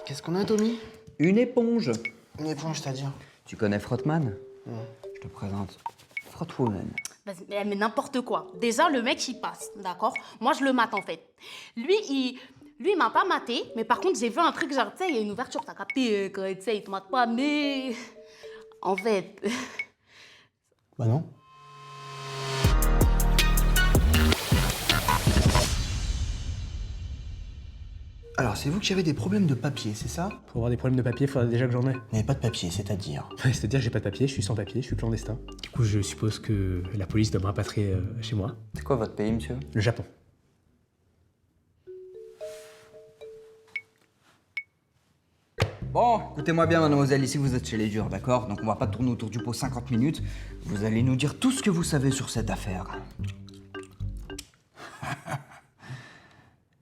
Qu'est-ce qu'on a, Tommy? Une éponge. Une éponge, c'est-à-dire? Tu connais Frottman? Non. Je te présente Frottwoman. Vas-y, mais n'importe quoi. Déjà, le mec, il passe, d'accord? Moi, je le mate, en fait. Lui, il m'a pas maté, mais par contre, j'ai vu un truc, genre, tu sais, il y a une ouverture, t'as capté, quand, tu sais, il te mate pas, mais... En fait... Bah non. Alors, c'est vous qui avez des problèmes de papier, c'est ça? Pour avoir des problèmes de papier, il faudrait déjà que j'en ai. Vous n'avez pas de papier, c'est-à-dire? Ouais, c'est-à-dire que j'ai pas de papier, je suis sans papier, je suis clandestin. Du coup, je suppose que la police doit me rapatrier chez moi. C'est quoi votre pays, monsieur? Le Japon. Bon, écoutez-moi bien, mademoiselle, ici vous êtes chez les durs, d'accord? Donc on va pas tourner autour du pot 50 minutes. Vous allez nous dire tout ce que vous savez sur cette affaire.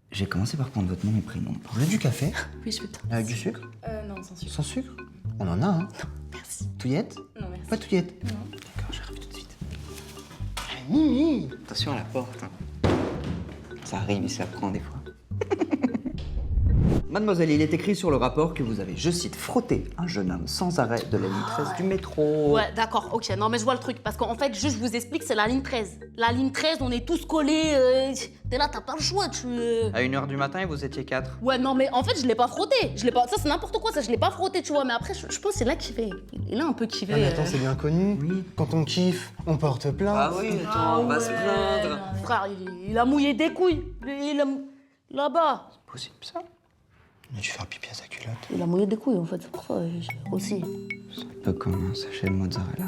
J'ai commencé par prendre votre nom et prénom. Vous voulez du café? Oui, je peux te... Avec du sucre? Non, sans sucre. Sans sucre? On en a, hein? Merci. Touillette? Non, merci. Pas touillette? Non. D'accord, j'arrive tout de suite. Mimi! Attention à la porte. Ça arrive et ça prend des fois. Mademoiselle, il est écrit sur le rapport que vous avez, je cite, frotté un jeune homme sans arrêt de la ligne 13 du métro. Ouais, d'accord, ok. Non, mais je vois le truc. Parce qu'en fait, juste, je vous explique, c'est la ligne 13. La ligne 13, on est tous collés. T'es là, t'as pas le choix, tu... À 1h du matin et vous étiez 4. Ouais, non, mais en fait, je l'ai pas frotté. Je l'ai pas... Ça, c'est n'importe quoi, ça, je l'ai pas frotté, tu vois. Mais après, je pense que c'est là qu'il fait... Il a un peu kiffé. Ah mais attends, c'est bien connu. Oui. Quand on kiffe, on porte plainte. Ah oui, attends, on va se plaindre. Frère, il a mouillé des couilles. Là-bas. Possible ça? Il a dû faire pipi à sa culotte. Il a mouillé des couilles, en fait. C'est pour ça, aussi. C'est un peu comme un sachet de mozzarella.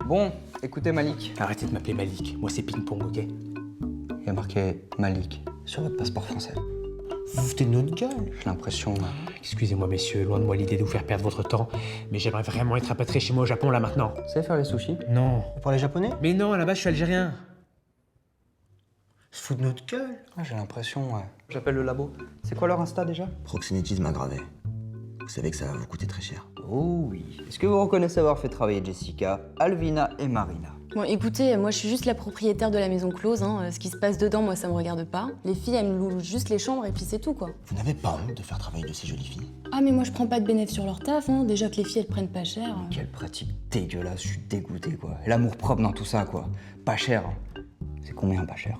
Bon, écoutez Malik. Arrêtez de m'appeler Malik, moi c'est ping-pong, ok? Il y a marqué Malik sur votre passeport français. Vous vous foutez de notre gueule. J'ai l'impression... Excusez-moi messieurs, loin de moi l'idée de vous faire perdre votre temps, mais j'aimerais vraiment être rapatrié chez moi au Japon là maintenant. Vous savez faire les sushis? Non. Vous parlez japonais? Mais non, à la base je suis algérien. Se fout de notre gueule. Ouais, j'ai l'impression, ouais. J'appelle le labo. C'est quoi leur Insta déjà? Proxénétisme aggravé. Vous savez que ça va vous coûter très cher. Oh oui. Est-ce que vous reconnaissez avoir fait travailler Jessica, Alvina et Marina? Bon, écoutez, moi je suis juste la propriétaire de la maison close, hein. Ce qui se passe dedans, moi ça me regarde pas. Les filles, elles me louent juste les chambres et puis c'est tout, quoi. Vous n'avez pas honte de faire travailler de ces jolies filles? Ah, mais moi je prends pas de bénéfice sur leur taf, hein. Déjà que les filles, elles prennent pas cher. Quelle pratique dégueulasse, je suis dégoûté quoi. Et l'amour propre dans tout ça quoi. Pas cher. C'est combien pas cher?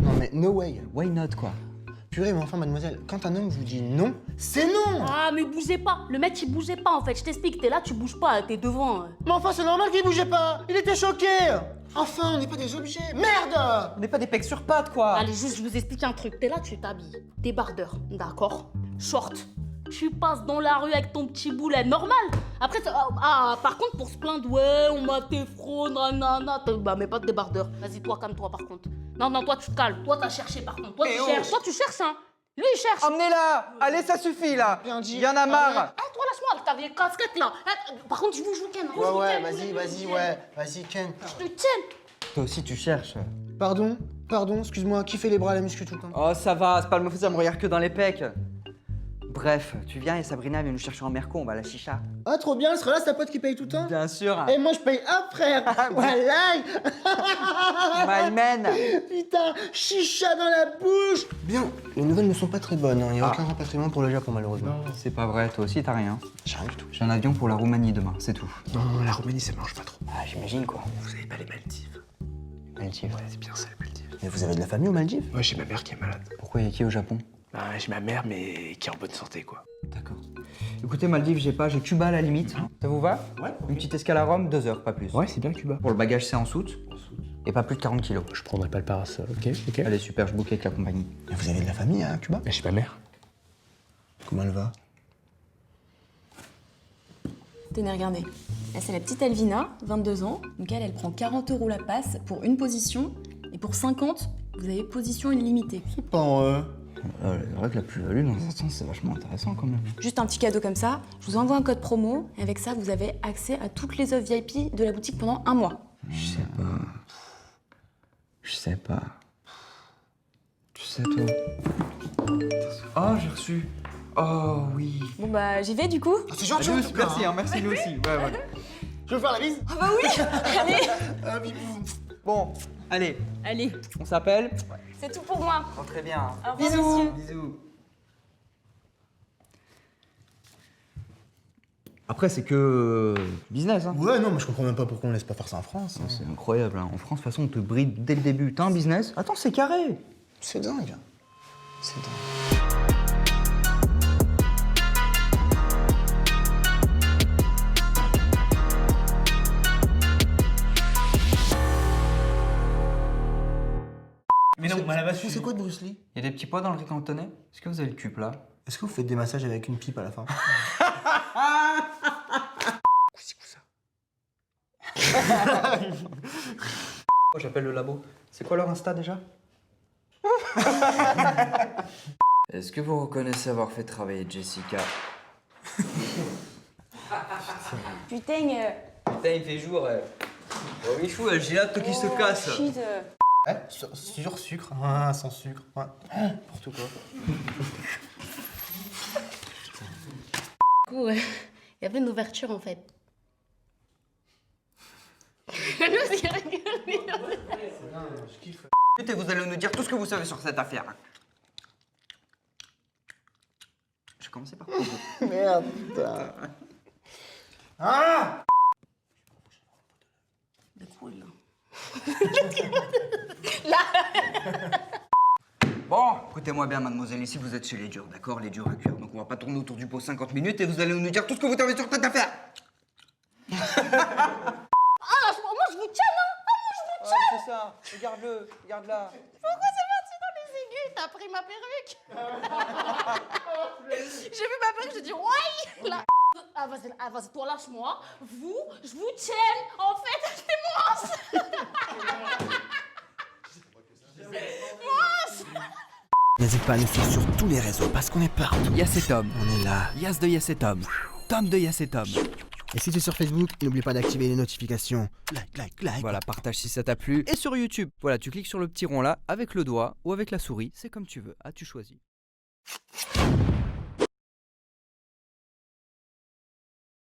Non mais no way. Why not quoi? Purée, mais enfin, mademoiselle, quand un homme vous dit non, c'est non! Ah, mais bougez pas. Le mec, il bougeait pas, en fait. Je t'explique, t'es là, tu bouges pas, t'es devant. Mais enfin, c'est normal qu'il bougeait pas! Il était choqué! Enfin, on n'est pas des objets! Merde! On n'est pas des pecs sur pattes quoi. Allez, juste, je vous explique un truc. T'es là, tu t'habilles. Débardeur, d'accord? Short. Tu passes dans la rue avec ton petit boulet, normal. Après, par contre, pour se plaindre, ouais, on m'a fait fraude, nanana. Bah, mais pas de débardeur. Vas-y, toi, calme-toi, par contre. Non, toi, tu te calmes. Toi, t'as cherché, par contre. Toi, tu cherches. Toi, tu cherches, hein. Lui, il cherche. Emmenez-la. Allez, ça suffit là. Bien dit. Il y en a marre. Ah, toi, lâche-moi avec ta vieille casquette, là. Par contre, tu bouges le week-end. Ouais, vas-y, Ken. Je te tiens. Toi aussi tu cherches. Pardon, excuse-moi, qui fait les bras à la muscu tout le temps? Oh ça va, c'est pas le me ça me regarde que dans les pecs. Bref, tu viens et Sabrina vient nous chercher en merco, on va à la chicha. Ah, trop bien, ce sera là, c'est ta pote qui paye tout le temps? Bien sûr. Et moi, je paye un frère! Voilà! My man. Putain, chicha dans la bouche! Bien, les nouvelles ne sont pas très bonnes, il n'y a aucun rapatriement pour le Japon, malheureusement. C'est pas vrai, toi aussi t'as rien. J'ai rien du tout. J'ai un avion pour la Roumanie demain, c'est tout. Non, la Roumanie ça mange pas trop. Ah j'imagine quoi. Vous avez pas les Maldives? Maldives. Ouais, c'est bien ça les Maldives. Mais vous avez de la famille aux Maldives? Ouais, j'ai ma mère qui est malade. Pourquoi y a qui au Japon? Bah, j'ai ma mère mais qui est en bonne santé quoi. D'accord. Écoutez Maldives, j'ai Cuba à la limite. Ça vous va? Ouais. Une petite escale à Rome, 2 heures, pas plus. Ouais, c'est bien Cuba. Pour le bagage c'est en soute. Et pas plus de 40 kilos. Je prendrai pas le parasol, ok? Allez super, je book avec la compagnie. Mais vous avez de la famille à Cuba? Mais j'ai ma mère. Comment elle va? Tenez, regardez. Là, c'est la petite Alvina, 22 ans. Donc elle prend 40 € la passe pour une position. Et pour 50, vous avez position illimitée. C'est pas en C'est vrai que la plus-value dans un sens c'est vachement intéressant quand même. Juste un petit cadeau comme ça. Je vous envoie un code promo. Et avec ça, vous avez accès à toutes les offres VIP de la boutique pendant un mois. Je sais pas. Je sais pas. Tu sais toi. Oh j'ai reçu. Oh oui. Bon bah, j'y vais du coup. Ah, c'est gentil en tout cas, Merci, hein, merci nous aussi. Ouais. Je veux faire la bise? Ah bah oui. Allez. Ah, bibou. Bon, allez, Allez, On s'appelle? c'est tout pour moi. Oh, très bien. Au revoir, messieurs. Bisous. Après, c'est que business, hein. Ouais, non, mais je comprends même pas pourquoi on laisse pas faire ça en France. hein. C'est incroyable, hein. En France, de toute façon, on te bride dès le début. T'as un business? Attends, c'est carré. C'est dingue. C'est dingue. Mais non, à la base, C'est quoi de Bruce Lee? Il y a des petits pois dans le riz cantonais? Est-ce que vous avez le cul là? Est-ce que vous faites des massages avec une pipe à la fin? Oh, j'appelle le labo. C'est quoi leur Insta déjà? Est-ce que vous reconnaissez avoir fait travailler Jessica? Putain, Putain, il fait jour. Oh, il fout, j'ai hâte qu'il se casse. shit. Sur sucre, hein, sans sucre. Ouais. N'importe quoi. Du coup, il y avait une ouverture en fait. Et vous allez nous dire tout ce que vous savez sur cette affaire. Je vais commencer par quoi? Merde. Ah! De quoi là? Bon, écoutez-moi bien, mademoiselle, ici vous êtes chez les durs, d'accord? Les durs à cuire. Donc on va pas tourner autour du pot 50 minutes et vous allez nous dire tout ce que vous savez sur cette affaire. Ah, moi je vous tiens là! C'est ça, regarde-le, regarde-là. Pourquoi c'est parti dans les aigus? T'as pris ma perruque? J'ai vu ma perruque, j'ai dit ouais! Là. Ah vas-y, toi lâche-moi. Vous, je vous tiens. En fait, c'est N'hésite pas à nous suivre sur tous les réseaux parce qu'on est partout. Yacetom. On est là. Yas de Yacetom. Tom de Yacetom. Et si tu es sur Facebook, n'oublie pas d'activer les notifications. Like. Voilà, partage si ça t'a plu. Et sur YouTube, voilà, tu cliques sur le petit rond là avec le doigt ou avec la souris, c'est comme tu veux. Ah, tu choisis.